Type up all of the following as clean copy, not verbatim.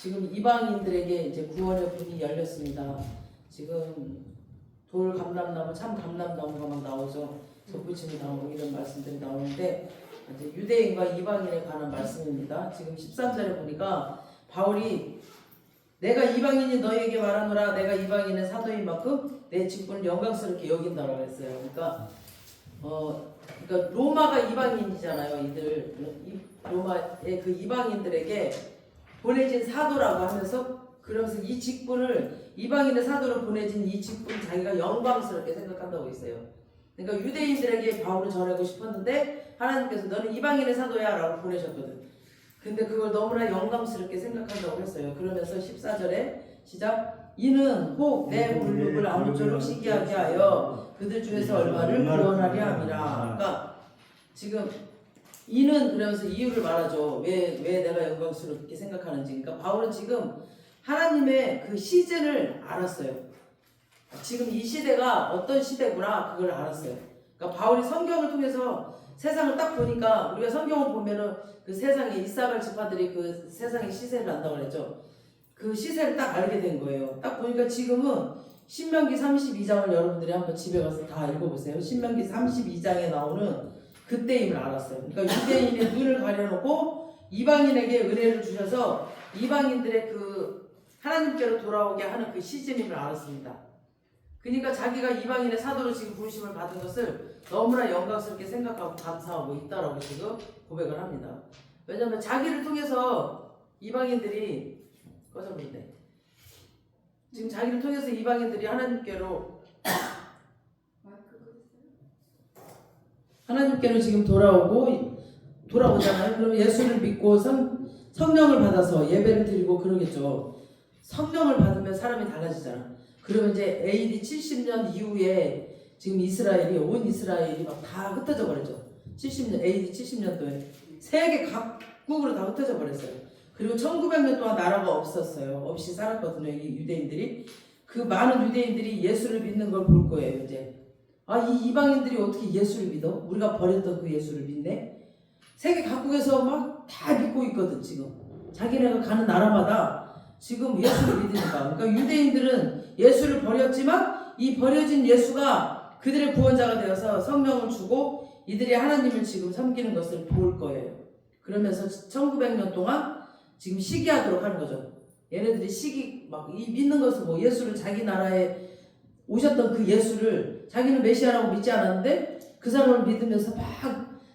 지금 이방인들에게 이제 구원의 문이 열렸습니다. 지금 돌 감람나무, 참 감람나무가 막 나오죠. 덧붙임이 나오고 이런 말씀들이 나오는데 이제 유대인과 이방인에 관한 말씀입니다. 지금 13절에 보니까 바울이 내가 이방인이 너희에게 말하노라 내가 이방인의 사도인 만큼 내 직분을 영광스럽게 여긴다라고 했어요. 그러니까 로마가 이방인이잖아요. 이들 로마의 그 이방인들에게 보내진 사도라고 하면서 그러면서 이 직분을 이방인의 사도로 보내진 이 직분 자기가 영광스럽게 생각한다고 했어요. 그러니까 유대인들에게 바울을 전하고 싶었는데 하나님께서 너는 이방인의 사도야 라고 보내셨거든. 근데 그걸 너무나 영광스럽게 생각한다고 했어요. 그러면서 14절에 시작 이는 혹 내 물욕을 아무쪼록 시기하게 하여 그들 중에서 얼마를 구원하려 함이라. 그러니까 지금 이는 그러면서 이유를 말하죠. 왜 내가 영광스럽게 생각하는지. 그러니까 바울은 지금 하나님의 그 시즌을 알았어요. 지금 이 시대가 어떤 시대구나 그걸 알았어요. 그러니까 바울이 성경을 통해서 세상을 딱 보니까 우리가 성경을 보면은 그 세상에 이사갈 지파들이 그 세상의 시세를 안다고 그랬죠. 그 시세를 딱 알게 된 거예요. 딱 보니까 지금은 신명기 32장을 여러분들이 한번 집에 가서 다 읽어보세요. 신명기 32장에 나오는 그때임을 알았어요. 그러니까 유대인의 눈을 가려놓고 이방인에게 은혜를 주셔서 이방인들의 그 하나님께로 돌아오게 하는 그 시즌임을 알았습니다. 그러니까 자기가 이방인의 사도로 지금 부르심을 받은 것을 너무나 영광스럽게 생각하고 감사하고 있다라고 지금 고백을 합니다. 왜냐하면 자기를 통해서 이방인들이 꺼져버린대. 지금 자기를 통해서 이방인들이 하나님께로 지금 돌아오잖아요. 그러면 예수를 믿고 성령을 받아서 예배를 드리고 그러겠죠. 성령을 받으면 사람이 달라지잖아. 그러면 이제 AD 70년 이후에 지금 온 이스라엘이 막 다 흩어져 버렸죠. AD 70년도에 세계 각국으로 다 흩어져 버렸어요. 그리고 1900년 동안 나라가 없었어요. 없이 살았거든요. 이 유대인들이. 그 많은 유대인들이 예수를 믿는 걸 볼 거예요. 이제 이 이방인들이 어떻게 예수를 믿어? 우리가 버렸던 그 예수를 믿네? 세계 각국에서 막 다 믿고 있거든. 지금 자기네가 가는 나라마다 지금 예수를 믿으니까. 그러니까 유대인들은 예수를 버렸지만 이 버려진 예수가 그들의 구원자가 되어서 성령을 주고 이들이 하나님을 지금 섬기는 것을 볼 거예요. 그러면서 1900년 동안 지금 시기하도록 하는 거죠. 얘네들이 이 믿는 것을 예수를 자기 나라에 오셨던 그 예수를 자기는 메시아라고 믿지 않았는데 그 사람을 믿으면서 막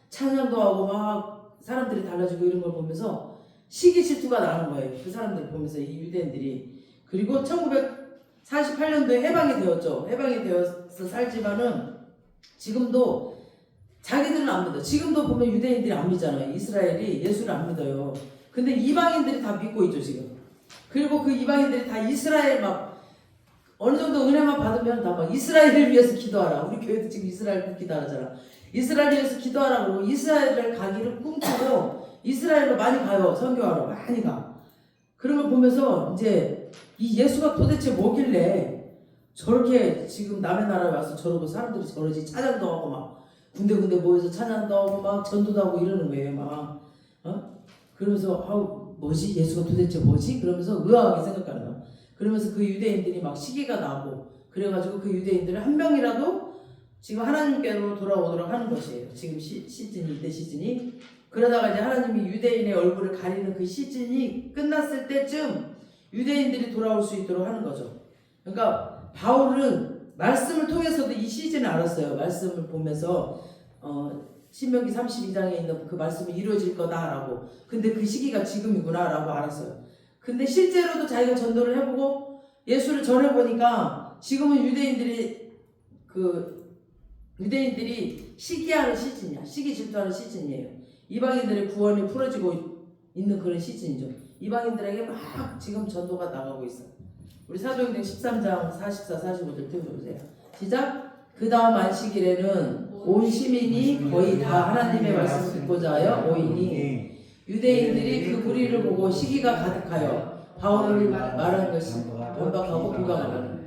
찬양도 하고 막 사람들이 달라지고 이런 걸 보면서 시기 질투가 나는 거예요. 그 사람들 보면서 이 유대인들이. 그리고 1948년도에 해방이 되었죠. 해방이 되어서 살지만은 지금도 자기들은 안 믿어. 지금도 보면 유대인들이 안 믿잖아요. 이스라엘이 예수를 안 믿어요. 근데 이방인들이 다 믿고 있죠 지금. 그리고 그 이방인들이 다 이스라엘 막 어느 정도 은혜만 받으면 다 막 이스라엘을 위해서 기도하라. 우리 교회도 지금 이스라엘 기도하잖아. 이스라엘을 위해서 기도하라 그러고 이스라엘을 가기를 꿈꾸고 이스라엘로 많이 가요. 선교하러 많이 가. 그런 걸 보면서 이제 이 예수가 도대체 뭐길래 저렇게 지금 남의 나라에 와서 저러고 사람들이 저러지. 찬양도 하고 막 군데군데 모여서 찬양도 하고 막 전도도 하고 이러는 거예요. 막 그러면서 뭐지? 예수가 도대체 뭐지? 그러면서 의아하게 생각하는 거야. 그러면서 그 유대인들이 막 시기가 나고 그래가지고 그 유대인들을 한 명이라도 지금 하나님께로 돌아오도록 하는 것이에요. 지금 이때 시즌이. 그러다가 이제 하나님이 유대인의 얼굴을 가리는 그 시즌이 끝났을 때쯤 유대인들이 돌아올 수 있도록 하는 거죠. 그러니까 바울은 말씀을 통해서도 이 시즌을 알았어요. 말씀을 보면서 신명기 32장에 있는 그 말씀이 이루어질 거다라고. 근데 그 시기가 지금이구나라고 알았어요. 근데 실제로도 자기가 전도를 해보고 예수를 전해보니까 지금은 유대인들이 시기하는 시즌이야. 시기 질투하는 시즌이에요. 이방인들의 구원이 풀어지고 있는 그런 시즌이죠. 이방인들에게 막 지금 전도가 나가고 있어. 우리 사도행전 13장 44, 45절 들어보세요. 시작. 그 다음 안식일에는 온 시민이 거의 다 하나님의 말씀을 듣고자 하여 모이니 유대인들이 그 무리를 보고 시기가 가득하여 바울을 말한 것이 반박하고 비방하고.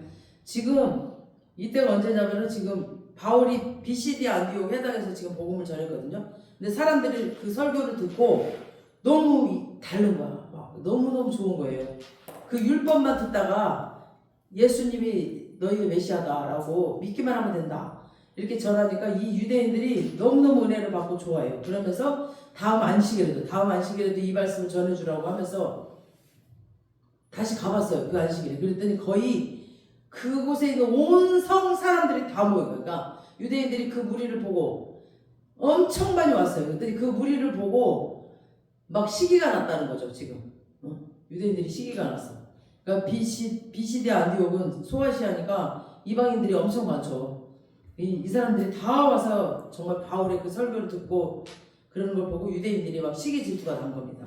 지금 이때가 언제냐면은 지금 바울이 BCD 안디옥 회당에서 지금 복음을 전했거든요. 근데 사람들이 그 설교를 듣고 너무 다른 거야. 막 너무너무 좋은 거예요. 그 율법만 듣다가 예수님이 너희의 메시아다라고 믿기만 하면 된다. 이렇게 전하니까 이 유대인들이 너무너무 은혜를 받고 좋아해요. 그러면서 다음 안식일에도 이 말씀을 전해주라고 하면서 다시 가봤어요. 그 안식일에. 그랬더니 거의 그곳에 있는 온 성 사람들이 다 모여요. 그러니까 유대인들이 그 무리를 보고 엄청 많이 왔어요. 그랬더니 그 무리를 보고 막 시기가 났다는 거죠. 지금 유대인들이 시기가 났어. 그러니까 BCD 안디옥은 소아시아니까 이방인들이 엄청 많죠. 이 사람들이 다 와서 정말 바울의 그 설교를 듣고 그러는 걸 보고 유대인들이 막 시기 질투가 난 겁니다.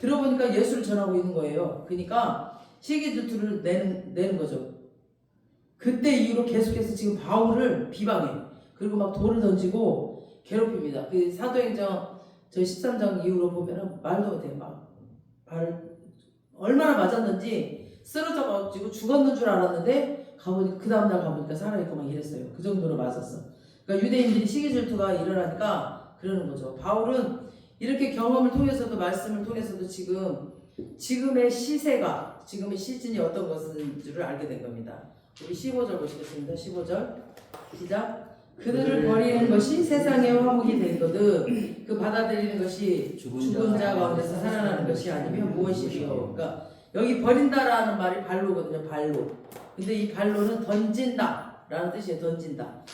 들어보니까 예수를 전하고 있는 거예요. 그러니까 시기 질투를 내는 거죠. 그때 이후로 계속해서 지금 바울을 비방해. 그리고 막 돌을 던지고 괴롭힙니다. 그 사도행전 저 13장 이후로 보면은 말도 못해. 막 발을 얼마나 맞았는지 쓰러져가지고 죽었는 줄 알았는데 가보니까 그 다음날 가보니까 살아있고 막 이랬어요. 그 정도로 맞았어. 그러니까 유대인들이 시기 질투가 일어나니까 그러는 거죠. 바울은 이렇게 경험을 통해서도 말씀을 통해서도 지금의 시세가 지금의 시즌이 어떤 것인 줄을 알게 된 겁니다. 우리 15절 보시겠습니다. 15절 시작. 그들을 버리는 것이 세상의 화목이 되거든 그 받아들이는 것이 죽은 자 가운데서 살아나는 것이 아니면 무엇이리요. 그러니까 여기 버린다라는 말이 발로거든요. 발로. 근데 이 발로는 던진다 라는 뜻이에요. 던진다.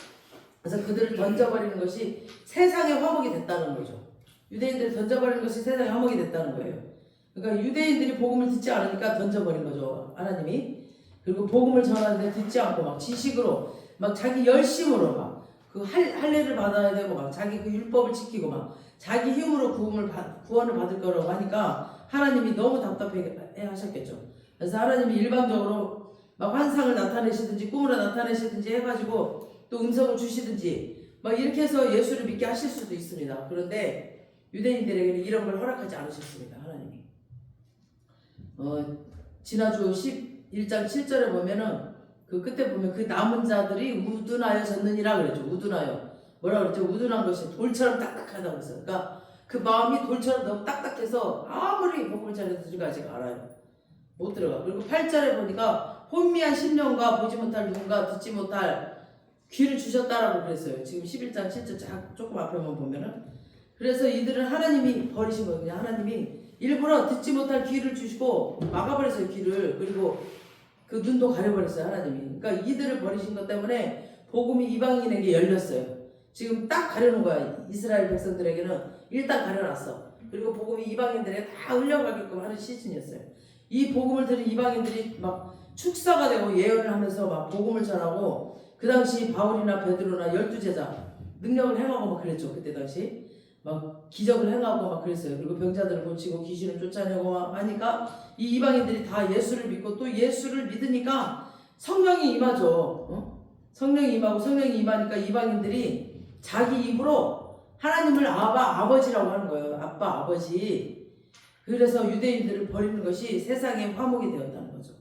그래서 그들을 던져버리는 것이 세상의 화목이 됐다는 거죠. 유대인들을 던져버리는 것이 세상의 화목이 됐다는 거예요. 그러니까 유대인들이 복음을 듣지 않으니까 던져버린 거죠. 하나님이. 그리고 복음을 전하는데 듣지 않고 막 지식으로 막 자기 열심으로 막 그 할례를 받아야 되고 막 자기 그 율법을 지키고 막 자기 힘으로 구원을 받을 거라고 하니까 하나님이 너무 답답해 하셨겠죠. 그래서 하나님이 일방적으로 막 환상을 나타내시든지 꿈으로 나타내시든지 해가지고 또 음성을 주시든지 막 이렇게 해서 예수를 믿게 하실 수도 있습니다. 그런데 유대인들에게는 이런 걸 허락하지 않으셨습니다. 하나님이. 지난주 11장 7절에 보면은 그 끝에 보면 그 남은 자들이 우둔하여졌느니라 그랬죠. 우둔하여. 뭐라 그랬죠? 우둔한 것이 돌처럼 딱딱하다고 했어요. 그러니까 그 마음이 돌처럼 너무 딱딱해서 아무리 복음을 전해도 아직 알아요. 못 들어가. 그리고 8절에 보니까 혼미한 심령과 보지 못할 눈과 듣지 못할 귀를 주셨다라고 그랬어요. 지금 11장 7절 조금 앞에만 보면은. 그래서 이들은 하나님이 버리신 거거든요. 하나님이 일부러 듣지 못할 귀를 주시고 막아버렸어요. 귀를. 그리고 그 눈도 가려버렸어요. 하나님이. 그러니까 이들을 버리신 것 때문에 복음이 이방인에게 열렸어요. 지금 딱 가려는 거야. 이스라엘 백성들에게는 일단 가려놨어. 그리고 복음이 이방인들에게 다 흘려가게끔 하는 시즌이었어요. 이 복음을 들은 이방인들이 막 축사가 되고 예언을 하면서 막 복음을 전하고 그 당시 바울이나 베드로나 12제자 능력을 행하고 막 그랬죠. 그때 당시 막 기적을 행하고 막 그랬어요. 그리고 병자들을 고치고 귀신을 쫓아내고 막 하니까 이 이방인들이 다 예수를 믿고 또 예수를 믿으니까 성령이 임하죠. 성령이 임하고 성령이 임하니까 이방인들이 자기 입으로 하나님을 아버지라고 하는 거예요. 아빠, 아버지. 그래서 유대인들을 버리는 것이 세상의 화목이 되었다는 거죠.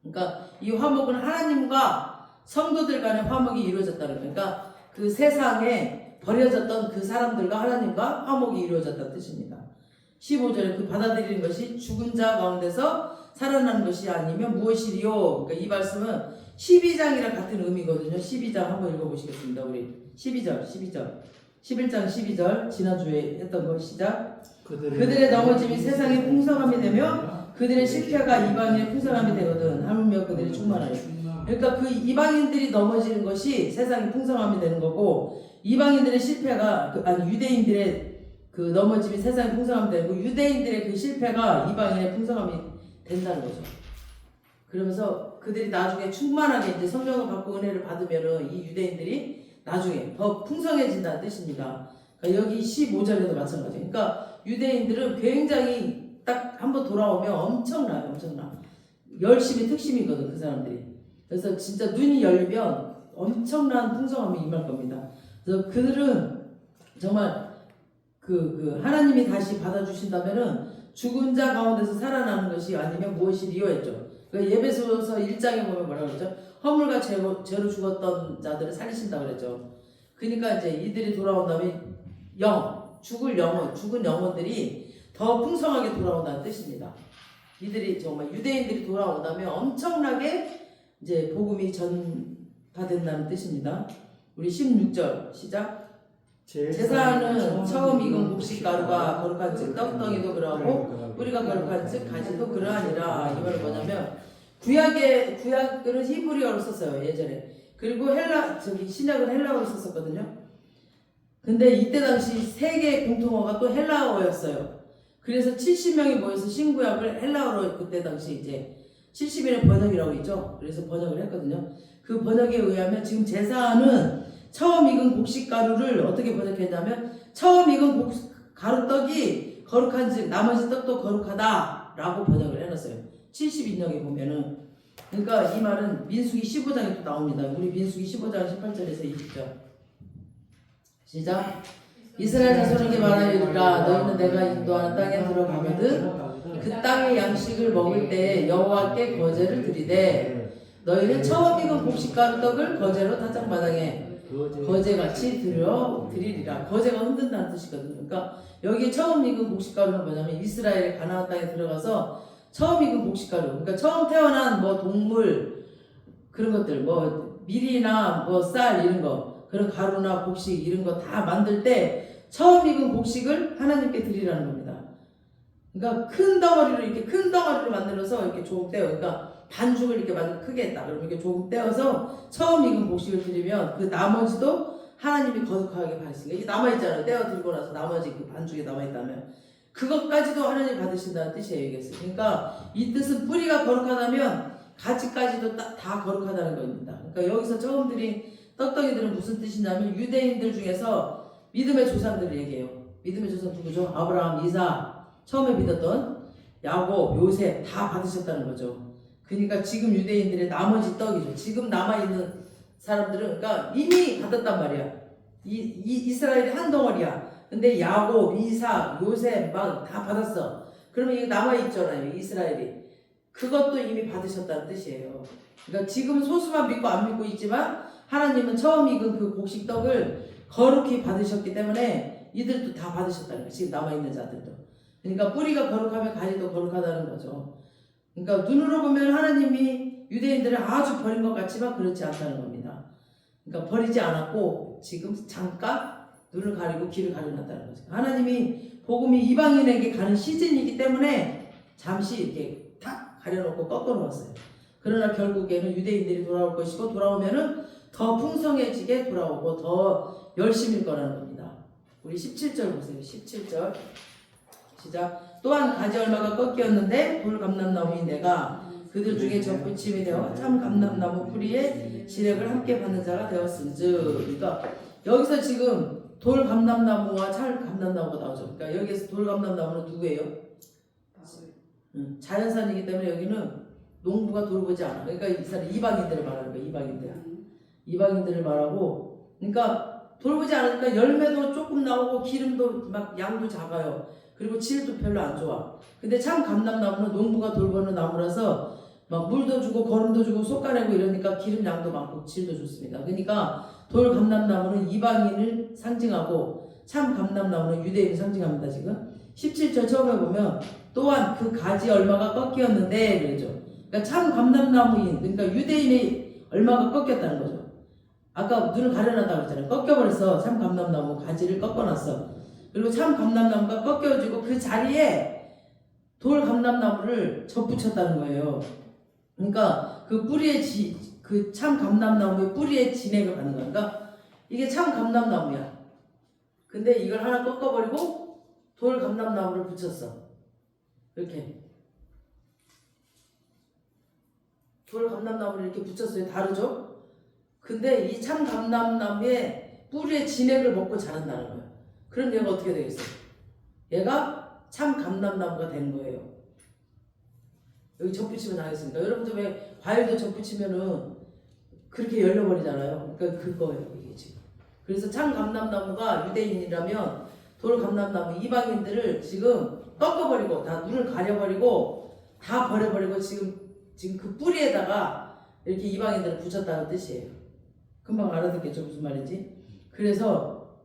그러니까 이 화목은 하나님과 성도들 간의 화목이 이루어졌다는 거예요. 그러니까 그 세상에 버려졌던 그 사람들과 하나님과 화목이 이루어졌다는 뜻입니다. 15절에 그 받아들이는 것이 죽은 자 가운데서 살아나는 것이 아니면 무엇이리요. 그러니까 이 말씀은 12장이랑 같은 의미거든요. 12장 한번 읽어보시겠습니다. 우리 11장 12절 지난주에 했던 거 시작. 그들의 넘어짐이 세상의 풍성함이 되며 그들의 실패가 이방인의 풍성함이 되거든. 하물며 그들이 충만하여. 그러니까 그 이방인들이 넘어지는 것이 세상의 풍성함이 되는 거고 이방인들의 실패가 유대인들의 그 넘어짐이 세상의 풍성함이 되고 유대인들의 그 실패가 이방인의 풍성함이 된다는 거죠. 그러면서 그들이 나중에 충만하게 이제 성령을 받고 은혜를 받으면은 이 유대인들이 나중에 더 풍성해진다는 뜻입니다. 그러니까 여기 15절에도 마찬가지. 그러니까 유대인들은 굉장히 딱 한번 돌아오면 엄청나요. 열심히 특심이거든 그 사람들이. 그래서 진짜 눈이 열리면 엄청난 풍성함이 임할 겁니다. 그래서 그들은 정말 그 하나님이 다시 받아주신다면은 죽은 자 가운데서 살아나는 것이 아니면 무엇이리요 했죠. 그러니까 예배소서 1장에 보면 뭐라고 그랬죠? 허물과 죄로 죽었던 자들을 살리신다고 그랬죠. 그러니까 이제 이들이 돌아온 다음에 죽은 영혼들이 더 풍성하게 돌아온다는 뜻입니다. 이들이 정말 유대인들이 돌아온다면 엄청나게 이제 복음이 전파된다는 뜻입니다. 우리 16절 시작. 제사는 처음 익은 곡식가루가 거룩한 즉 떡덩이도 그러하고 뿌리가 거룩한 즉 가지도 그러하니라. 이 말은 뭐냐면 구약은 히브리어로 썼어요 예전에. 그리고 신약은 헬라어로 썼었거든요. 근데 이때 당시 세계 공통어가 또 헬라어였어요. 그래서 70명이 모여서 신구약을 헬라어로 그때 당시 이제 70일의 번역이라고 있죠. 그래서 번역을 했거든요. 그 번역에 의하면 지금 제사는 처음 익은 곡식가루를 어떻게 번역했냐면 처음 익은 가루떡이 거룩한 즉 나머지 떡도 거룩하다 라고 번역을 해놨어요. 72년에 보면은. 그러니까 이 말은 민수기 15장에 또 나옵니다. 우리 민수기 15장 18절에서 20절 시작. 이스라엘 자손에게 말하리라. 너희는 내가 인도하는 땅에 들어가거든 그 땅의 양식을 먹을 때 여호와께 거제를 드리되 너희는 처음 익은 곡식가루 떡을 거제로 타작마당에 거제같이 드리리라. 거제가 흔든다는 뜻이거든요. 그러니까 여기 처음 익은 곡식가루는 뭐냐면 이스라엘의 가나안 땅에 들어가서 처음 익은 곡식가루, 그러니까 처음 태어난 뭐 동물 그런 것들, 뭐 밀이나 뭐 쌀 이런 거, 그런 가루나 곡식 이런 거 다 만들 때 처음 익은 곡식을 하나님께 드리라는 겁니다. 그러니까 큰 덩어리로 만들어서 이렇게 조금 떼어, 그러니까 반죽을 이렇게 만들 크게 했다. 그러면 이렇게 조금 떼어서 처음 익은 곡식을 드리면 그 나머지도 하나님이 거룩하게 받으시니까 이게 남아있잖아요. 떼어 들고 나서 나머지 그 반죽에 남아있다면 그것까지도 하나님 받으신다는 뜻이에요. 이게. 그러니까 이 뜻은 뿌리가 거룩하다면 가지까지도 다 거룩하다는 겁니다. 그러니까 여기서 처음 드린 떡덩이들은 무슨 뜻이냐면 유대인들 중에서 믿음의 조상들을 얘기해요. 믿음의 조상 누구죠? 아브라함, 이삭, 처음에 믿었던 야곱, 요셉 다 받으셨다는 거죠. 그러니까 지금 유대인들의 나머지 떡이죠. 지금 남아있는 사람들은 그러니까 이미 받았단 말이야. 이스라엘이 한 덩어리야. 근데 야곱, 이삭, 요셉 막 다 받았어. 그러면 이게 남아있잖아요. 이스라엘이. 그것도 이미 받으셨다는 뜻이에요. 그러니까 지금 소수만 믿고 안 믿고 있지만 하나님은 처음 익은 그 곡식떡을 거룩히 받으셨기 때문에 이들도 다 받으셨다는 거예요. 지금 남아있는 자들도. 그러니까 뿌리가 거룩하면 가지도 거룩하다는 거죠. 그러니까 눈으로 보면 하나님이 유대인들을 아주 버린 것 같지만 그렇지 않다는 겁니다. 그러니까 버리지 않았고 지금 잠깐 눈을 가리고 귀를 가려놨다는 거죠. 하나님이 복음이 이방인에게 가는 시즌이기 때문에 잠시 이렇게 탁 가려놓고 꺾어놓았어요. 그러나 결국에는 유대인들이 돌아올 것이고 돌아오면은 더 풍성해지게 돌아오고 더 열심일 거라는 겁니다. 우리 17절 보세요. 17절 시작. 또한 가지 얼마가 꺾였는데 돌감람나무인 내가 그들 중에 접붙임이 되어 참 감람나무 뿌리에 진액을 함께 받는 자가 되었은즉. 그러니까 여기서 지금 돌감람나무와 찰감람나무가 나오죠. 그러니까 여기에서 돌감람나무는 누구예요? 자연산이기 때문에 여기는 농부가 돌보지 않아. 그러니까 이 사람 이방인들을 말하는 거야. 이방인들을 말하고, 그러니까 돌보지 않으니까 열매도 조금 나오고 기름도 막 양도 작아요. 그리고 질도 별로 안 좋아. 근데 참 감람나무는 농부가 돌보는 나무라서 막 물도 주고 거름도 주고 솎아내고 이러니까 기름 양도 많고 질도 좋습니다. 그러니까 돌 감람나무는 이방인을 상징하고 참 감람나무는 유대인을 상징합니다. 지금 17절 처음에 보면 또한 그 가지 얼마가 꺾였는데 그러죠. 그러니까 참 감람나무인, 그러니까 유대인의 얼마가 꺾였다는 거죠. 아까 눈을 가려놨다고 했잖아요. 꺾여버려서 참 감람나무 가지를 꺾어놨어. 그리고 참 감람나무가 꺾여지고 그 자리에 돌 감람나무를 접붙였다는 거예요. 그러니까 그 뿌리에 그 참 감람나무의 뿌리에 진액을 받는 거야. 그러니까 이게 참 감람나무야. 근데 이걸 하나 꺾어버리고 돌 감람나무를 붙였어. 이렇게 돌 감람나무를 이렇게 붙였어요. 다르죠? 근데 이 참 감람나무의 뿌리에 진액을 먹고 자란다는 거야. 그럼 얘가 어떻게 되겠어? 얘가 참 감람나무가 되는 거예요. 여기 접붙이면 나겠습니까? 여러분들 왜 과일도 접붙이면은 그렇게 열려버리잖아요. 그러니까 그거예요, 이게 지금. 그래서 참 감람나무가 유대인이라면 돌 감람나무 이방인들을 지금 꺾어버리고 다 눈을 가려버리고 다 버려버리고 지금 그 뿌리에다가 이렇게 이방인들을 붙였다는 뜻이에요. 금방 알아듣겠죠, 무슨 말인지. 그래서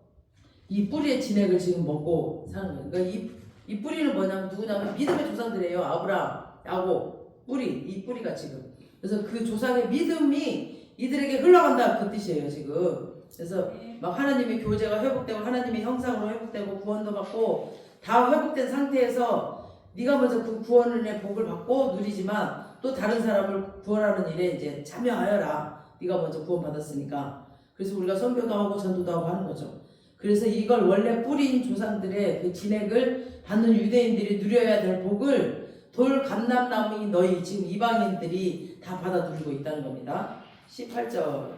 이 뿌리의 진액을 지금 먹고 사는 거예요. 그러니까 이 뿌리는 뭐냐면 누구냐면 믿음의 조상들이에요. 아브라함, 야곱, 뿌리, 이 뿌리가 지금. 그래서 그 조상의 믿음이 이들에게 흘러간다 그 뜻이에요 지금. 그래서 막 하나님의 교제가 회복되고 하나님의 형상으로 회복되고 구원도 받고 다 회복된 상태에서 네가 먼저 그 구원의 복을 받고 누리지만 또 다른 사람을 구원하는 일에 이제 참여하여라. 네가 먼저 구원받았으니까. 그래서 우리가 선교도 하고 전도도 하고 하는 거죠. 그래서 이걸 원래 뿌리인 조상들의 그 진액을 받는 유대인들이 누려야 될 복을 돌 감람나무인 너희 지금 이방인들이 다 받아 누리고 있다는 겁니다. 18절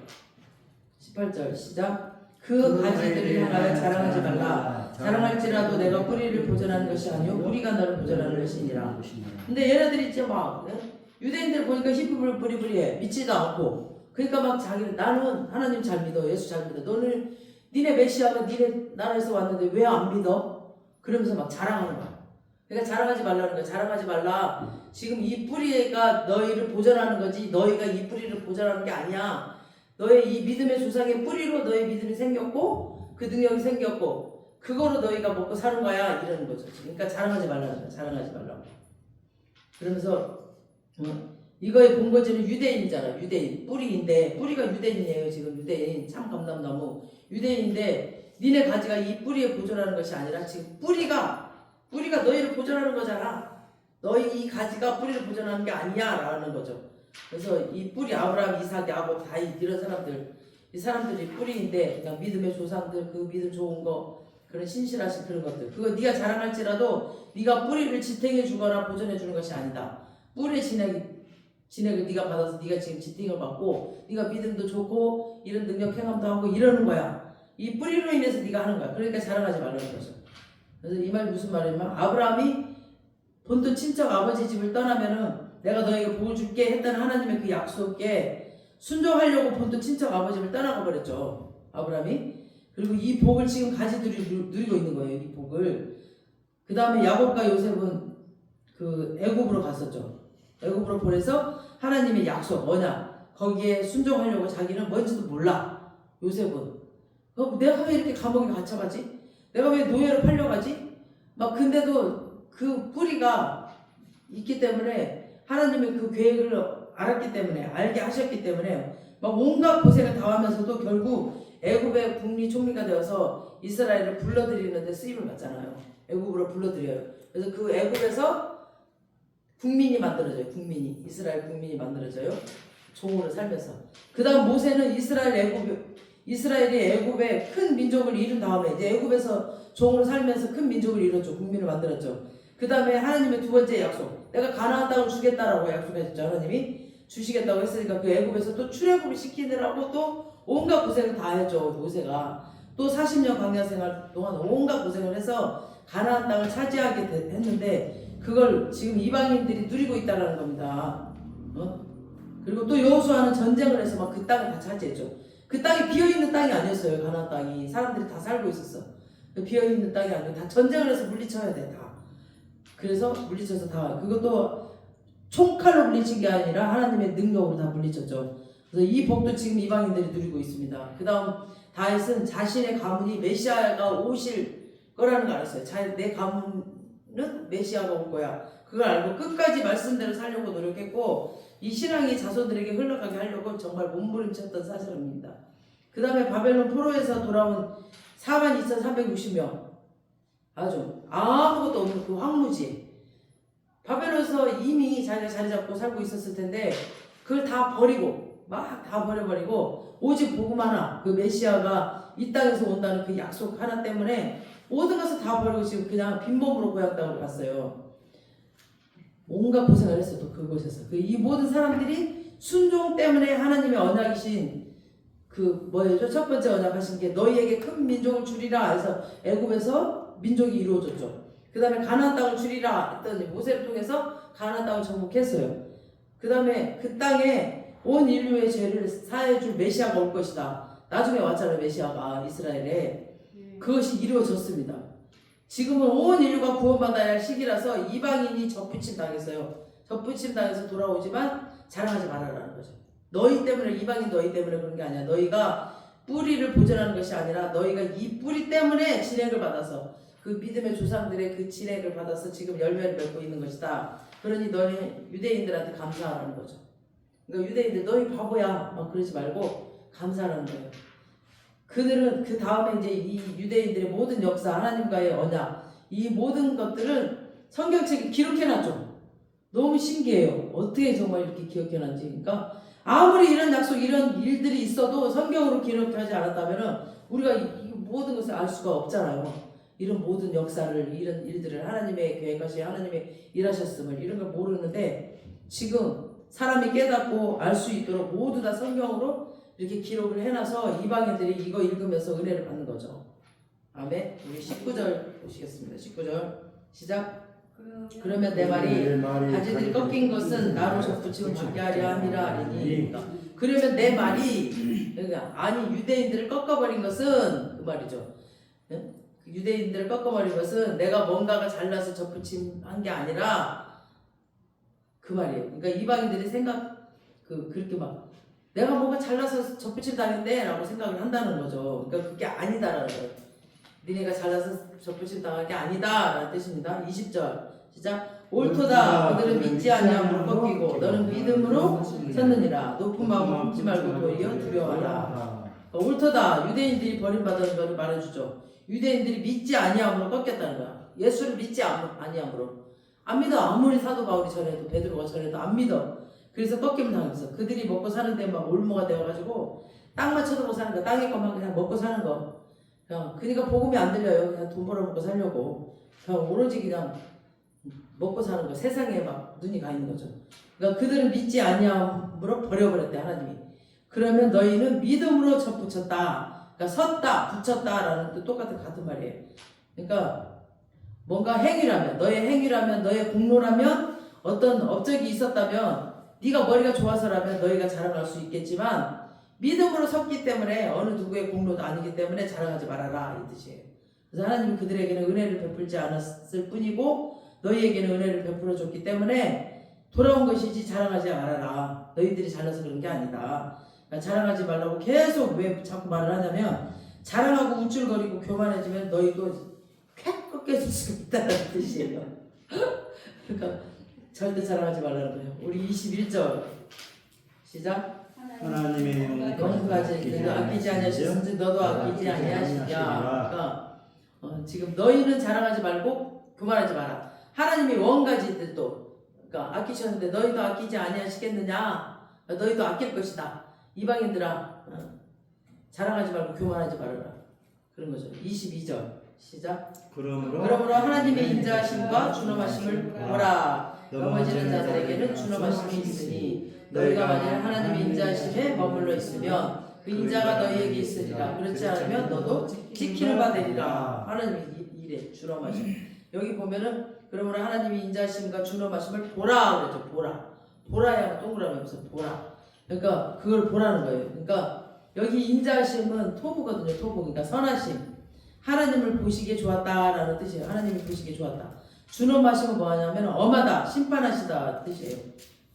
시작. 그 가지들을 향하여 자랑하지 말라. 자랑할지라도 내가 뿌리를 보존하는 것이 아니요 뿌리가 너를 보존하는 것이니라. 근데 얘네들이 이제 막 유대인들 보니까 히브리 뿌리뿌리해 믿지도 않고 그러니까 막 자기는 나는 하나님 잘 믿어 예수 잘 믿어 너는 니네 메시아가 니네 나라에서 왔는데 왜 안 믿어? 그러면서 막 자랑하는 거야. 그러니까 자랑하지 말라는 거야. 자랑하지 말라. 지금 이 뿌리가 너희를 보존하는 거지 너희가 이 뿌리를 보존하는 게 아니야. 너의 이 믿음의 조상의 뿌리로 너의 믿음이 생겼고 그 능력이 생겼고 그거로 너희가 먹고 사는 거야 이러는 거죠. 그러니까 자랑하지 말라는 거야. 자랑하지 말라고. 그러면서 이거의 본거지는 유대인이잖아. 유대인 뿌리인데 뿌리가 유대인이에요. 지금 유대인 참 감람나무 유대인인데 니네 가지가 이 뿌리에 보존하는 것이 아니라 지금 뿌리가 너희를 보존하는 거잖아. 너희 이 가지가 뿌리를 보존하는 게 아니야 라는 거죠. 그래서 이 뿌리 아브라함, 이삭, 야곱 다 이런 사람들 이 사람들이 뿌리인데 그냥 믿음의 조상들 그 믿음 좋은 거 그런 신실하신 그런 것들 그거 네가 자랑할지라도 네가 뿌리를 지탱해 주거나 보존해 주는 것이 아니다. 뿌리의 진액을 네가 받아서 네가 지금 지탱을 받고 네가 믿음도 좋고 이런 능력 행함도 하고 이러는 거야. 이 뿌리로 인해서 네가 하는 거야. 그러니까 자랑하지 말라는 거죠. 그래서 이 말 무슨 말이냐면 아브라함이 본토 친척 아버지 집을 떠나면은 내가 너에게 복을 줄게 했다는 하나님의 그 약속에 순종하려고 본토 친척 아버지를 떠나가 버렸죠. 아브라함이. 그리고 이 복을 지금 가지 누리고 있는 거예요. 이 복을. 그 다음에 야곱과 요셉은 그 애굽으로 갔었죠. 애굽으로 보내서 하나님의 약속 뭐냐 거기에 순종하려고 자기는 뭔지도 몰라. 요셉은 내가 왜 이렇게 감옥에 갇혀가지? 내가 왜 노예로 팔려가지? 막 근데도 그 뿌리가 있기 때문에 하나님의 그 계획을 알았기 때문에 알게 하셨기 때문에 막 온갖 고생을 당하면서도 결국 애굽의 국리 총리가 되어서 이스라엘을 불러들이는데 쓰임을 받잖아요. 애굽으로 불러들여요. 그래서 그 애굽에서 국민이 만들어져요. 이스라엘 국민이 만들어져요. 종으로 살면서. 그 다음 모세는 이스라엘이 애굽의 큰 민족을 이룬 다음에 이제 애굽에서 종으로 살면서 큰 민족을 이뤘죠. 국민을 만들었죠. 그 다음에 하나님의 두 번째 약속. 내가 가나안 땅을 주겠다라고 약속했죠. 하나님이 주시겠다고 했으니까 그 애굽에서 또 출애굽을 시키느라고 또 온갖 고생을 다 했죠. 모세가. 또 40년 광야 생활 동안 온갖 고생을 해서 가나안 땅을 차지하게 했는데 그걸 지금 이방인들이 누리고 있다는 겁니다. 그리고 또 여호수아는 전쟁을 해서 막 그 땅을 다 차지했죠. 그 땅이 비어있는 땅이 아니었어요. 가나안 땅이. 사람들이 다 살고 있었어. 비어있는 땅이 아니고 다 전쟁을 해서 물리쳐야 돼. 다. 그래서 물리쳐서 다 그것도 총칼로 물리친 게 아니라 하나님의 능력으로 다 물리쳤죠. 그래서 이 복도 지금 이방인들이 누리고 있습니다. 그 다음 다윗은 자신의 가문이 메시아가 오실 거라는 걸 알았어요. 내 가문은 메시아가 올 거야. 그걸 알고 끝까지 말씀대로 살려고 노력했고 이 신앙이 자손들에게 흘러가게 하려고 정말 몸부림쳤던 사실입니다. 그 다음에 바벨론 포로에서 돌아온 42,360명 아주 아무것도 없는 그 황무지 바벨론에서 이미 자기가 자리 잡고 살고 있었을 텐데 그걸 다 버리고 막 다 버려버리고 오직 복음 하나 그 메시아가 이 땅에서 온다는 그 약속 하나 때문에 모든 것을 다 버리고 지금 그냥 빈몸으로 고향 땅으로 갔어요. 온갖 고생을 했어. 또 그곳에서 이 모든 사람들이 순종 때문에 하나님의 언약이신 그 뭐였죠? 첫 번째 언약하신 게 너희에게 큰 민족을 주리라 해서 애굽에서 민족이 이루어졌죠. 그 다음에 가나안 땅을 주리라 했더니 모세를 통해서 가나안 땅을 정복했어요. 그 다음에 그 땅에 온 인류의 죄를 사해줄 메시아가 올 것이다. 나중에 왔잖아요. 메시아가 이스라엘에. 그것이 이루어졌습니다. 지금은 온 인류가 구원받아야 할 시기라서 이방인이 접붙임 당했어요. 접붙임 당해서 돌아오지만 자랑하지 말아라는 거죠. 너희 때문에 이방인 너희 때문에 그런 게 아니야. 너희가 뿌리를 보존하는 것이 아니라 너희가 이 뿌리 때문에 진액을 받아서 그 믿음의 조상들의 그 진액을 받아서 지금 열매를 맺고 있는 것이다. 그러니 너는 유대인들한테 감사하라는 거죠. 그러니까 유대인들 너희 바보야 막 그러지 말고 감사하라는 거예요. 그들은 그 다음에 이제 이 유대인들의 모든 역사, 하나님과의 언약, 이 모든 것들은 성경책에 기록해놨죠. 너무 신기해요. 어떻게 정말 이렇게 기억해놨지? 그러니까 아무리 이런 약속, 이런 일들이 있어도 성경으로 기록하지 않았다면 우리가 이 모든 것을 알 수가 없잖아요. 이런 모든 역사를, 이런 일들을 하나님의 계획하시, 하나님의 일하셨음을 이런 걸 모르는데 지금 사람이 깨닫고 알 수 있도록 모두 다 성경으로 이렇게 기록을 해놔서 이방인들이 이거 읽으면서 은혜를 받는 거죠. 아멘. 우리 19절 보시겠습니다. 19절 시작. 그러면 내 말이 가지들이 꺾인 것은 나로 접붙임을 받게 하려 함이라 하리니. 그러면 내 말이, 그러니까 아니 유대인들을 꺾어버린 것은 그 말이죠. 유대인들을 꺾어버린 것은 내가 뭔가가 잘나서 접붙임한 게 아니라 그 말이에요. 그러니까 이방인들이 그렇게 막 내가 뭔가 잘나서 접붙임 당했네 라고 생각을 한다는 거죠. 그러니까 그게 아니다라는 거예요. 니네가 잘나서 접붙임 당한 게 아니다 라는 뜻입니다. 20절 시작. 옳도다 그들은 믿지 아니함으로 꺾이고 너는 믿음으로 섰느니라. 높은 마음을 품지 말고 도리어 두려워하라. 옳도다. 유대인들이 버림받은 것을 말해주죠. 유대인들이 믿지 아니함으로 꺾였다는 거야. 예수를 믿지 아니함으로 안 믿어. 아무리 사도 바울이 전해도 베드로가 전해도 안 믿어. 그래서 꺾임을 당했어. 그들이 먹고 사는데 막 올무가 되어가지고 땅만 쳐다보고 사는 거야. 땅의 것만 그냥 먹고 사는 거. 그러니까 복음이 안 들려요. 그냥 돈 벌어먹고 살려고. 그냥 오로지 그냥 먹고 사는 거. 세상에 막 눈이 가 있는 거죠. 그러니까 그들은 믿지 아니함으로 버려버렸대 하나님이. 그러면 너희는 믿음으로 접붙였다. 그러니까 섰다, 붙였다라는 뜻 같은 말이에요. 그러니까 뭔가 행위라면, 너의 행위라면, 너의 공로라면, 어떤 업적이 있었다면, 네가 머리가 좋아서라면 너희가 자랑할 수 있겠지만 믿음으로 섰기 때문에 어느 누구의 공로도 아니기 때문에 자랑하지 말아라 이 뜻이에요. 그래서 하나님은 그들에게는 은혜를 베풀지 않았을 뿐이고 너희에게는 은혜를 베풀어 줬기 때문에 돌아온 것이지 자랑하지 말아라. 너희들이 잘나서 그런 게 아니다. 그러니까 자랑하지 말라고 계속 왜 자꾸 말을 하냐면 자랑하고 우쭐거리고 교만해지면 너희도 쾌 꺾여질 수 있다는 뜻이에요. 그러니까 절대 자랑하지 말라는 거예요. 우리 21절 시작. 하나님의 영까지 아끼지 아니하시는지 너도 아끼지 아니하시냐. 그러니까 지금 너희는 자랑하지 말고 교만하지 마라. 하나님이 원가지들도 그러니까 아끼셨는데 너희도 아끼지 아니하시겠느냐. 너희도 아낄 것이다. 이방인들아 자랑하지 말고 교만하지 말아라. 그런 거죠. 22절 시작. 그러므로 하나님의 인자하심과 준엄하심을 보라. 넘어지는 자들에게는 준엄하심이 있으니 너희가 만일 하나님의 인자하심에 머물러 있으면 그 인자가 너희에게 있으리라. 그렇지 않으면 너도 지키는 바 되리라. 하나님이 이래 준엄하심. 여기 보면은 그러므로 하나님의 인자하심과 준엄하심을 보라 그랬죠. 보라야 동그라미 없어. 보라. 그러니까 그걸 보라는 거예요. 그러니까 여기 인자하심은 토부거든요. 토부. 그러니까 선하심. 하나님을 보시기에 좋았다라는 뜻이에요. 하나님이 보시기에 좋았다. 준엄하심은 뭐냐면 엄하다, 심판하시다 뜻이에요.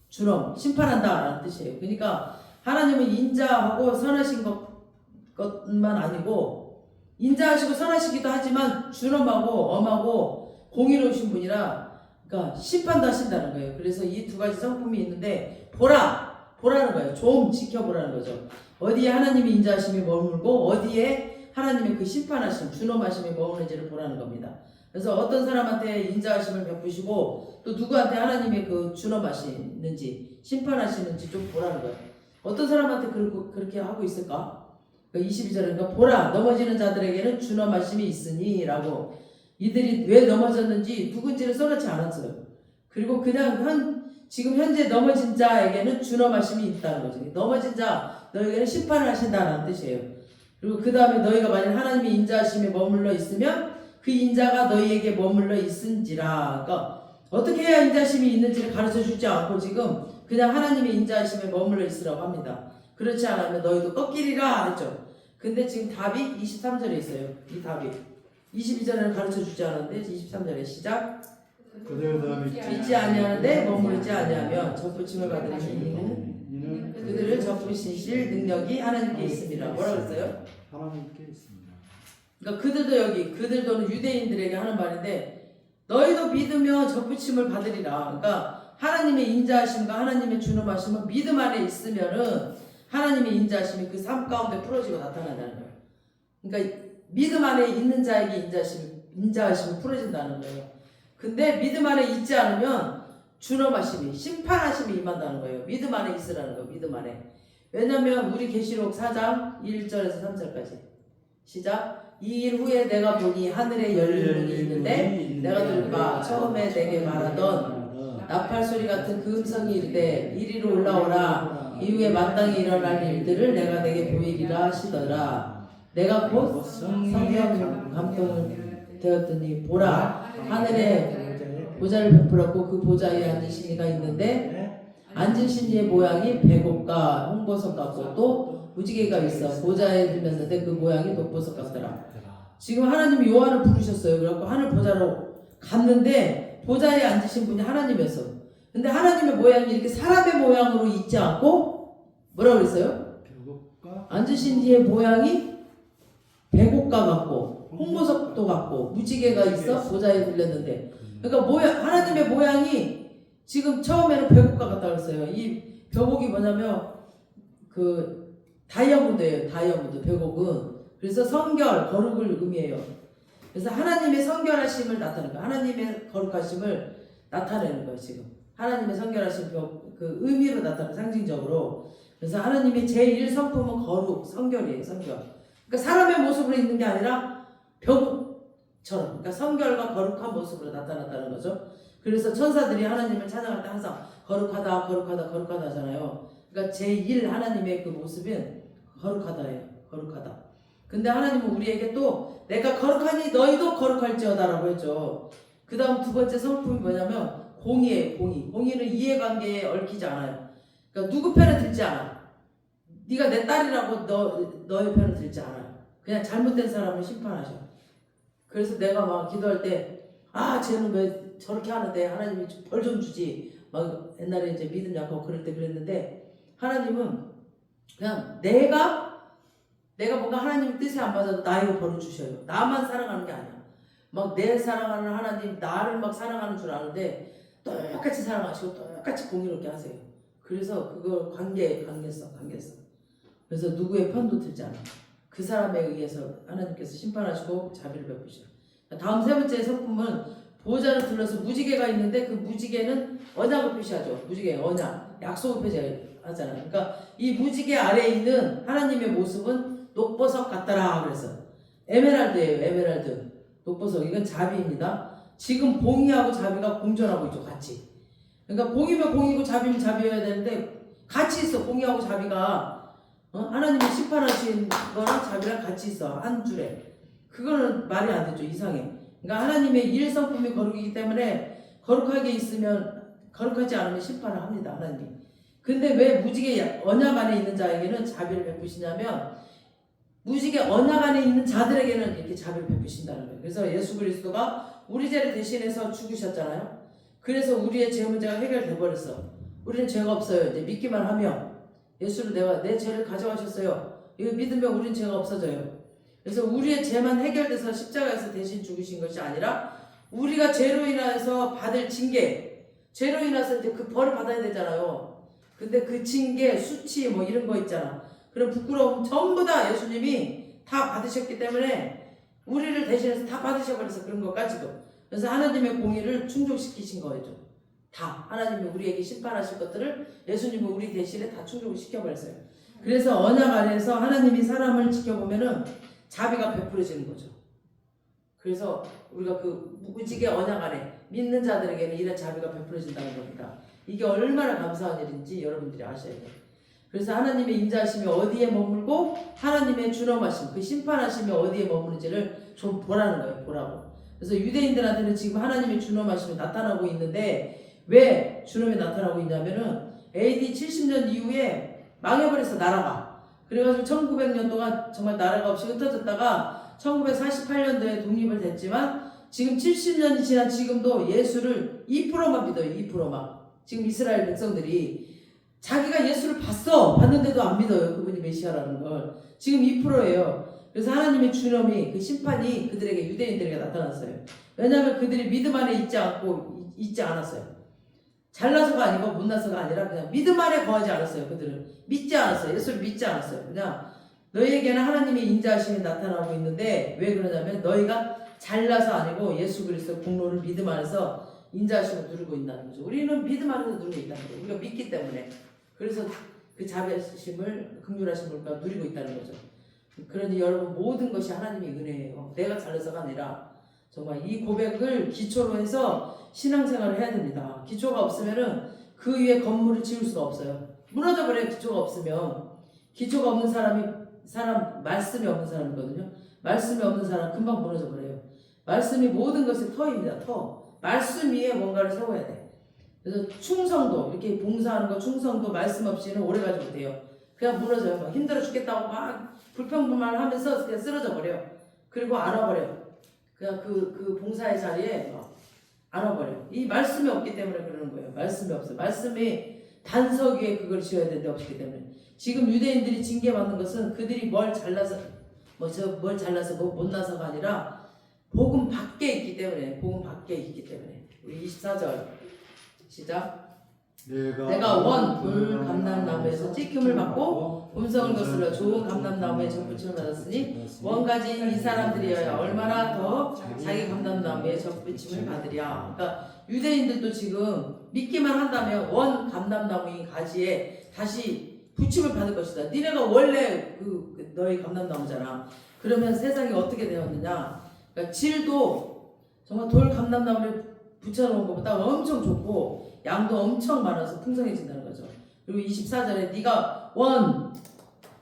준엄, 심판한다라는 뜻이에요. 그러니까 하나님은 인자하고 선하신 것만 아니고 인자하시고 선하시기도 하지만 준엄하고 엄하고 공의로우신 분이라 그러니까 심판도 하신다는 거예요. 그래서 이 두 가지 성품이 있는데 보라는 거예요. 좀 지켜보라는 거죠. 어디에 하나님의 인자하심이 머물고 어디에 하나님의 그 심판하심, 준엄하심이 머무는지를 보라는 겁니다. 그래서 어떤 사람한테 인자하심을 베푸시고 또 누구한테 하나님의 그 준엄하시는지 심판하시는지 좀 보라는 거예요. 어떤 사람한테 그렇게 하고 있을까? 22절에 그러니까 보라 넘어지는 자들에게는 준엄하심이 있으니 라고 이들이 왜 넘어졌는지 누군지를 써놓지 않았어요. 그리고 그냥 지금 현재 넘어진 자에게는 준엄하심이 있다는 거죠. 넘어진 자 너에게는 심판을 하신다는 뜻이에요. 그리고 그 다음에 너희가 만약 하나님의 인자하심에 머물러 있으면 그 인자가 너희에게 머물러 있은지라. 그러니까 어떻게 해야 인자심이 있는지를 가르쳐 주지 않고 지금 그냥 하나님의 인자심에 머물러 있으라고 합니다. 그렇지 않으면 너희도 꺾이리라 했죠. 근데 지금 답이 23절에 있어요. 이 답이 22절에는 가르쳐 주지 않았는데 23절에 시작. 믿지 아니하는데 머무르지 아니하면 접붙임을 받은 이는 그들을 접붙이실 능력이 하나님께 있습니다. 뭐라고 했어요? 하나님께 있습니다. 그러니까 그들도는 유대인들에게 하는 말인데 너희도 믿으면 접붙임을 받으리라. 그러니까 하나님의 인자하심과 하나님의 준엄하심은 믿음 안에 있으면은 하나님의 인자하심이 그 삶 가운데 풀어지고 나타난다는 거예요. 그러니까 믿음 안에 있는 자에게 인자하심이 풀어진다는 거예요. 근데 믿음 안에 있지 않으면 준엄하심이, 심판하심이 임한다는 거예요. 믿음 안에 있으라는 거예요. 믿음 안에. 왜냐면 우리 계시록 4장 1절에서 3절까지 시작. 이 일 후에 내가 보니 하늘에 열린 문이 있는데 내가 들으마 처음에 내게 말하던 나팔 소리 같은 그 음성이 이르되 이리로 올라오라. 이후에 마땅히 일어날 일들을 내가 내게 보이리라 하시더라. 내가 곧 성령 감동을 되었더니 보라 하늘에 보좌를 베풀었고 그 보좌에 앉으신 이가 있는데 앉으신 이의 모양이 배꼽과 홍보석 같고 또 무지개가 있어 보좌에 들렸는데 그 모양이 독보석 같더라. 지금 하나님이 요한을 부르셨어요. 그래갖고 하늘 보좌로 갔는데 보좌에 앉으신 분이 하나님이었어. 근데 하나님의 모양이 이렇게 사람의 모양으로 있지 않고 뭐라고 그랬어요? 앉으신 이의 모양이 배곡과 같고 홍보석도 같고 무지개가 있어 보좌에 들렸는데 그러니까 하나님의 모양이 지금 처음에는 배곡과 같다고 그랬어요. 이 벼곡이 뭐냐면 그 다이아몬드예요. 다이아몬드 벼곡은. 그래서 성결, 거룩을 의미해요. 그래서 하나님의 성결하심을 나타내는 거예요. 하나님의 거룩하심을 나타내는 거예요. 지금 하나님의 성결하심 그 의미로 나타내는 상징적으로. 그래서 하나님의 제1성품은 거룩, 성결이에요. 성결. 그러니까 사람의 모습으로 있는 게 아니라 벼룩처럼, 그러니까 성결과 거룩한 모습으로 나타났다는 거죠. 그래서 천사들이 하나님을 찬양할 때 항상 거룩하다, 거룩하다, 거룩하다 하잖아요. 그러니까 제1 하나님의 그 모습은 거룩하다예요. 거룩하다. 근데 하나님은 우리에게 또 내가 거룩하니 너희도 거룩할지어다라고 했죠. 그 다음 두 번째 성품이 뭐냐면 공의예요. 공의. 공의는 이해관계에 얽히지 않아요. 그러니까 누구 편에 들지 않아. 네가 내 딸이라고 너의 편을 들지 않아요. 그냥 잘못된 사람을 심판하셔. 그래서 내가 막 기도할 때 쟤는 왜 저렇게 하는데 하나님이 벌 좀 주지. 막 옛날에 이제 믿음 약하고 그럴 때 그랬는데 하나님은 그냥 내가 뭔가 하나님 뜻에 안 맞아도 나에게 벌을 주셔요. 나만 사랑하는 게 아니야. 막 내 사랑하는 하나님 나를 막 사랑하는 줄 아는데 똑같이 사랑하시고 똑같이 공의롭게 하세요. 그래서 그거 관계성. 그래서 누구의 편도 들지 않아. 그 사람에 의해서 하나님께서 심판하시고 자비를 베푸셔. 다음 세 번째 성품은 보호자를 둘러서 무지개가 있는데 그 무지개는 언약을 표시하죠. 무지개 언약, 약속을 표시하잖아요. 그러니까 이 무지개 아래에 있는 하나님의 모습은 녹보석 같더라 그래서 에메랄드예요. 에메랄드 녹보석. 이건 자비입니다. 지금 봉이하고 자비가 공존하고 있죠. 같이. 그러니까 봉이면 봉이고 자비면 자비여야 되는데 같이 있어. 봉이하고 자비가 하나님이 심판하신 거랑 자비랑 같이 있어. 한 줄에. 그거는 말이 안 되죠. 이상해. 그러니까 하나님의 일성품이 거룩이기 때문에 거룩하게 있으면 거룩하지 않으면 심판을 합니다. 하나님. 근데 왜 무지개 언약 안에 있는 자에게는 자비를 베푸시냐면 무지개 언약 안에 있는 자들에게는 이렇게 자비를 베푸신다는 거예요. 그래서 예수 그리스도가 우리 죄를 대신해서 죽으셨잖아요. 그래서 우리의 죄 문제가 해결돼 버렸어. 우리는 죄가 없어요. 이제 믿기만 하면 예수를 내 죄를 가져가셨어요. 이거 믿으면 우리는 죄가 없어져요. 그래서 우리의 죄만 해결돼서 십자가에서 대신 죽으신 것이 아니라 우리가 죄로 인해서 받을 징계, 죄로 인해서 이제 그 벌을 받아야 되잖아요. 근데 그 징계, 수치 뭐 이런 거 있잖아. 그런 부끄러움 전부 다 예수님이 다 받으셨기 때문에 우리를 대신해서 다 받으셔버려서 그런 것까지도. 그래서 하나님의 공의를 충족시키신 거죠. 다 하나님이 우리에게 심판하실 것들을 예수님은 우리 대신에 다 충족을 시켜버렸어요. 그래서 언약 안에서 하나님이 사람을 지켜보면은 자비가 베풀어지는 거죠. 그래서 우리가 그 무지개 언약 안에 믿는 자들에게는 이런 자비가 베풀어진다는 겁니다. 이게 얼마나 감사한 일인지 여러분들이 아셔야 돼요. 그래서 하나님의 인자하심이 어디에 머물고 하나님의 준엄하심, 그 심판하심이 어디에 머무는지를 좀 보라는 거예요. 보라고. 그래서 유대인들한테는 지금 하나님의 준엄하심이 나타나고 있는데 왜 준엄이 나타나고 있냐면은 AD 70년 이후에 망해버렸어. 나라가. 그래가지고 1900년 동안 정말 나라가 없이 흩어졌다가 1948년도에 독립을 됐지만 지금 70년이 지난 지금도 예수를 2%만 믿어요. 2%만. 지금 이스라엘 백성들이 자기가 예수를 봤는데도 안 믿어요. 그분이 메시아라는 걸. 지금 2%예요. 그래서 하나님의 주념이 그 심판이 그들에게 유대인들에게 나타났어요. 왜냐하면 그들이 믿음 안에 있지 않았어요. 잘나서가 아니고 못나서가 아니라 그냥 믿음 안에 거하지 않았어요. 그들은 믿지 않았어요. 예수를 믿지 않았어요. 그냥 너희에게는 하나님의 인자하심이 나타나고 있는데 왜 그러냐면 너희가 잘나서 아니고 예수 그리스도 공로를 믿음 안에서 인자하심을 누리고 있다는 거죠. 우리는 믿음 안에서 누리고 있다는 거예요. 우리가 믿기 때문에. 그래서 그 자비하심을 긍휼하심을 누리고 있다는 거죠. 그러니 여러분 모든 것이 하나님의 은혜예요. 내가 잘나서가 아니라 정말 이 고백을 기초로 해서 신앙생활을 해야 됩니다. 기초가 없으면은 그 위에 건물을 지을 수가 없어요. 무너져 버려요. 기초가 없으면. 기초가 없는 사람 말씀이 없는 사람이거든요. 말씀이 없는 사람 금방 무너져 버려요. 말씀이 모든 것의 터입니다. 터. 말씀 위에 뭔가를 세워야 돼. 그래서 충성도 이렇게 봉사하는 거 충성도 말씀 없이는 오래가지 못해요. 그냥 무너져요. 막 힘들어 죽겠다고 막 불평불만하면서 그냥 쓰러져 버려요. 그리고 안아버려요. 그냥 그 봉사의 자리에 안아버려요. 이 말씀이 없기 때문에 그러는 거예요. 말씀이 없어요. 말씀이 반석 위에 그걸 지어야 되는데 없기 때문에. 지금 유대인들이 징계받는 것은 그들이 뭘 잘나서 못나서가 아니라 복음 밖에 있기 때문에. 복음 밖에 있기 때문에. 우리 24절 시작. 내가 원, 돌, 감람나무에서 찍힘을 받고 음성을 거슬러 좋은 감람나무에 접붙임을 받았으니 원가지인 이 사람들이어야 얼마나 더 자기 감람나무에 접붙임을 받으랴. 그러니까 유대인들도 지금 믿기만 한다면 원 감람나무인 가지에 다시 붙임을 받을 것이다. 니네가 원래 너희 감람나무잖아. 그러면 세상이 어떻게 되었느냐. 그러니까 질도 정말 돌 감람나무를 붙여놓은 것보다 엄청 좋고 양도 엄청 많아서 풍성해진다는 거죠. 그리고 24절에 네가 그거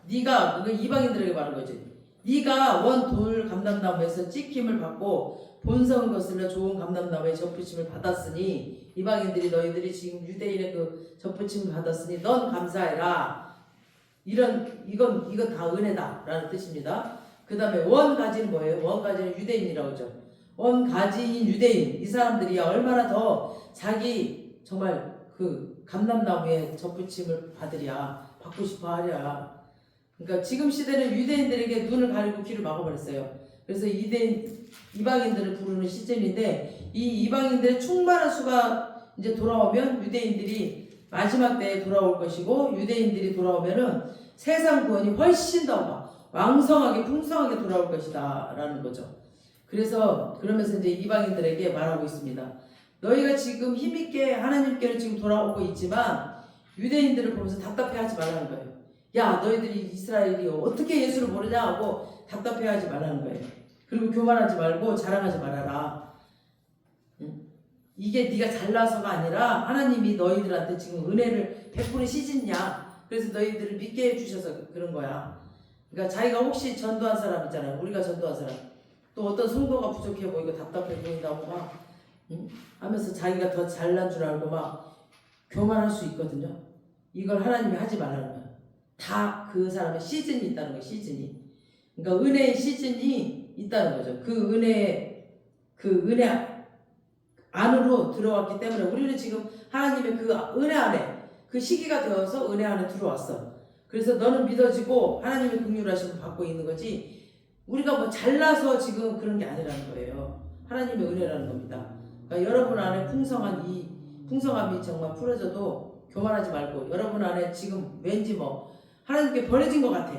이방인들에게 말한 거지. 네가 원 돌 감람나무에서 찍힘을 받고 본성을 거슬러 좋은 감람나무에 접붙임을 받았으니 이방인들이 너희들이 지금 유대인의 그 접붙임을 받았으니 넌 감사해라. 이건 다 은혜다라는 뜻입니다. 그 다음에 원가지는 뭐예요? 원가지는 유대인이라고 하죠. 원가지인 유대인 이 사람들이 얼마나 더 자기 정말 그 감람나무에 접붙임을 받고 싶어 하랴. 그러니까 지금 시대는 유대인들에게 눈을 가리고 귀를 막아버렸어요. 그래서 이방인들을 부르는 시즌인데 이 이방인들의 충만한 수가 이제 돌아오면 유대인들이 마지막 때에 돌아올 것이고 유대인들이 돌아오면은 세상 구원이 훨씬 더 왕성하게 풍성하게 돌아올 것이다 라는 거죠. 그러면서 이제 이방인들에게 말하고 있습니다. 너희가 지금 힘있게 하나님께로 지금 돌아오고 있지만 유대인들을 보면서 답답해하지 말라는 거예요. 야 너희들이 이스라엘이 어떻게 예수를 모르냐 하고 답답해하지 말라는 거예요. 그리고 교만하지 말고 자랑하지 말아라. 이게 네가 잘나서가 아니라 하나님이 너희들한테 지금 은혜를 베푸는 시즌이야. 그래서 너희들을 믿게 해주셔서 그런 거야. 그러니까 자기가 혹시 전도한 사람 있잖아요. 우리가 전도한 사람. 또 어떤 성도가 부족해 보이고 답답해 보인다고 하면서 자기가 더 잘난 줄 알고 교만할 수 있거든요. 이걸 하나님이 하지 말라는 거예요. 다 그 사람의 시즌이 있다는 거예요. 시즌이. 그러니까 은혜의 시즌이 있다는 거죠. 그 은혜 안으로 들어왔기 때문에 우리는 지금 하나님의 그 은혜 안에 그 시기가 되어서 은혜 안에 들어왔어. 그래서 너는 믿어지고 하나님의 긍휼하심을 받고 있는 거지 우리가 잘나서 지금 그런 게 아니라는 거예요. 하나님의 은혜라는 겁니다. 그러니까 여러분 안에 풍성함이 정말 풀어져도 교만하지 말고 여러분 안에 지금 왠지 하나님께 버려진 것 같아.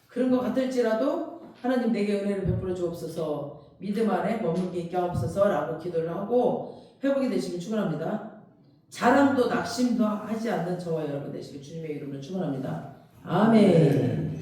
그런 것 같을지라도 하나님 내게 은혜를 베풀어 주옵소서 믿음 안에 머물게 있게 하옵소서 라고 기도를 하고 회복이 되시길 축원합니다. 자랑도 낙심도 하지 않는 저와 여러분 되시길 주님의 이름으로 축원합니다. 아멘.